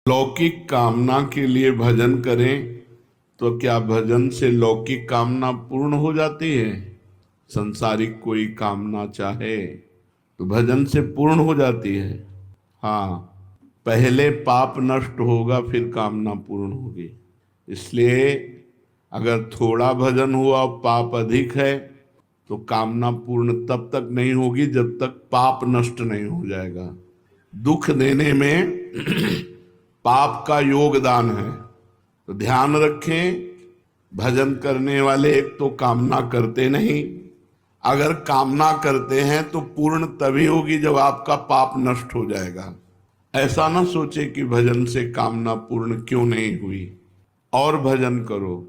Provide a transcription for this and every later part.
लौकिक कामना के लिए भजन करें तो क्या भजन से लौकिक कामना पूर्ण हो जाती है? संसारिक कोई कामना चाहे तो भजन से पूर्ण हो जाती है। हाँ, पहले पाप नष्ट होगा फिर कामना पूर्ण होगी। इसलिए अगर थोड़ा भजन हुआ और पाप अधिक है तो कामना पूर्ण तब तक नहीं होगी जब तक पाप नष्ट नहीं हो जाएगा। दुख देने में पाप का योगदान है, तो ध्यान रखें। भजन करने वाले एक तो कामना करते नहीं, अगर कामना करते हैं तो पूर्ण तभी होगी जब आपका पाप नष्ट हो जाएगा। ऐसा ना सोचे कि भजन से कामना पूर्ण क्यों नहीं हुई, और भजन करो।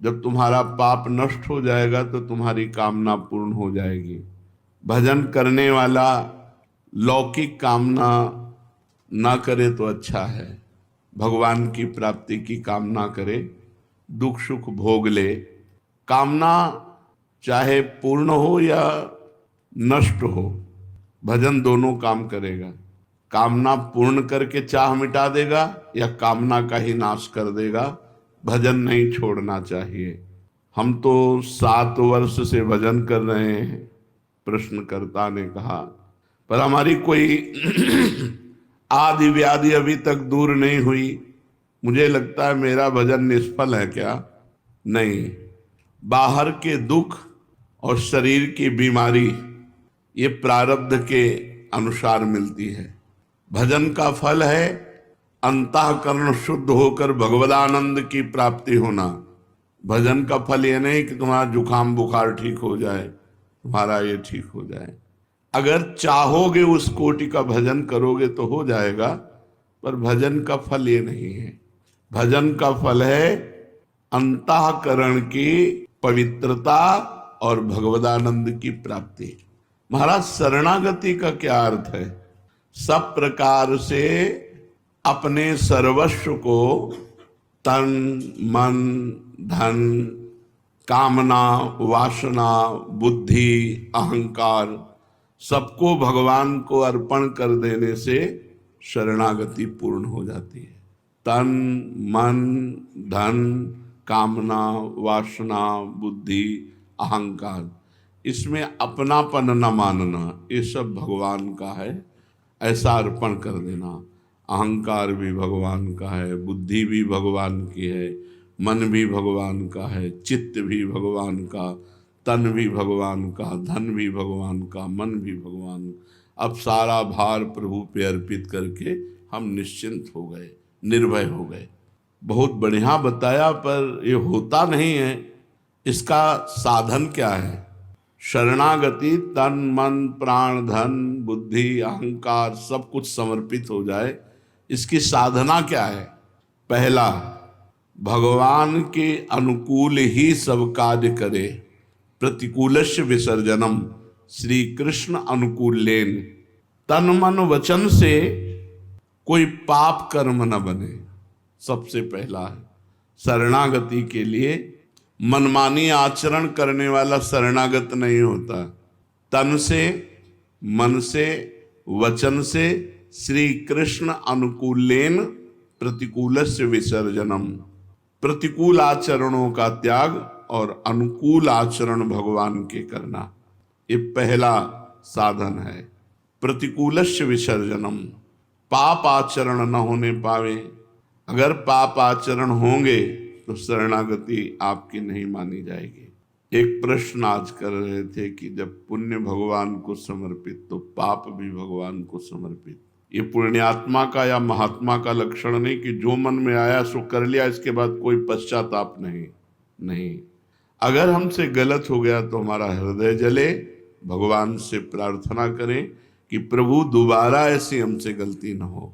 जब तुम्हारा पाप नष्ट हो जाएगा तो तुम्हारी कामना पूर्ण हो जाएगी। भजन करने वाला लौकिक कामना ना करे तो अच्छा है, भगवान की प्राप्ति की कामना करे, दुख सुख भोग ले। कामना चाहे पूर्ण हो या नष्ट हो, भजन दोनों काम करेगा। कामना पूर्ण करके चाह मिटा देगा या कामना का ही नाश कर देगा। भजन नहीं छोड़ना चाहिए। हम तो 7 वर्ष से भजन कर रहे हैं, प्रश्नकर्ता ने कहा, पर हमारी कोई आदि व्याधि अभी तक दूर नहीं हुई। मुझे लगता है मेरा भजन निष्फल है क्या? नहीं, बाहर के दुख और शरीर की बीमारी ये प्रारब्ध के अनुसार मिलती है। भजन का फल है अंतःकरण शुद्ध होकर भगवदानंद की प्राप्ति होना। भजन का फल ये नहीं कि तुम्हारा जुकाम बुखार ठीक हो जाए, तुम्हारा ये ठीक हो जाए। अगर चाहोगे उस कोटि का भजन करोगे तो हो जाएगा, पर भजन का फल ये नहीं है। भजन का फल है अंतःकरण की पवित्रता और भगवदानंद की प्राप्ति। महाराज, शरणागति का क्या अर्थ है? सब प्रकार से अपने सर्वस्व को, तन मन धन कामना वासना बुद्धि अहंकार, सबको भगवान को अर्पण कर देने से शरणागति पूर्ण हो जाती है। तन मन धन कामना वासना बुद्धि अहंकार, इसमें अपनापन न मानना, ये सब भगवान का है, ऐसा अर्पण कर देना। अहंकार भी भगवान का है, बुद्धि भी भगवान की है, मन भी भगवान का है, चित्त भी भगवान का, तन भी भगवान का, धन भी भगवान का, मन भी भगवान। अब सारा भार प्रभु पे अर्पित करके हम निश्चिंत हो गए, निर्भय हो गए। बहुत बढ़िया बताया, पर ये होता नहीं है। इसका साधन क्या है? शरणागति, तन मन प्राण धन बुद्धि अहंकार सब कुछ समर्पित हो जाए। इसकी साधना क्या है? पहला, भगवान के अनुकूल ही सब कार्य करे, प्रतिकूलस्य विसर्जनम, श्री कृष्ण अनुकूलेन। तन मन वचन से कोई पाप कर्म न बने, सबसे पहला है। शरणागति के लिए मनमानी आचरण करने वाला शरणागत नहीं होता। तन से मन से वचन से श्री कृष्ण अनुकूलेन प्रतिकूलस्य विसर्जनम, प्रतिकूल आचरणों का त्याग और अनुकूल आचरण भगवान के करना, ये पहला साधन है। प्रतिकूलस्य विसर्जनम, पाप आचरण न होने पावे। अगर पाप आचरण होंगे तो शरणागति आपकी नहीं मानी जाएगी। एक प्रश्न आज कर रहे थे कि जब पुण्य भगवान को समर्पित तो पाप भी भगवान को समर्पित। ये पुण्यात्मा का या महात्मा का लक्षण नहीं कि जो मन में आया सो कर लिया, इसके बाद कोई पश्चाताप नहीं। नहीं, अगर हमसे गलत हो गया तो हमारा हृदय जले, भगवान से प्रार्थना करें कि प्रभु दोबारा ऐसी हमसे गलती न हो,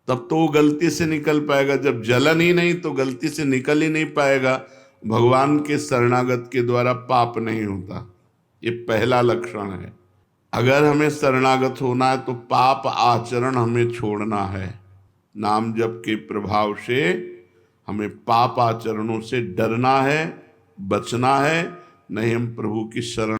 तब तो वो गलती से निकल पाएगा। जब जलन ही नहीं तो गलती से निकल ही नहीं पाएगा। भगवान के शरणागत के द्वारा पाप नहीं होता, ये पहला लक्षण है। अगर हमें शरणागत होना है तो पाप आचरण हमें छोड़ना है। नाम जप के प्रभाव से हमें पाप आचरणों से डरना है, बचना है, नहीं हम प्रभु की शरण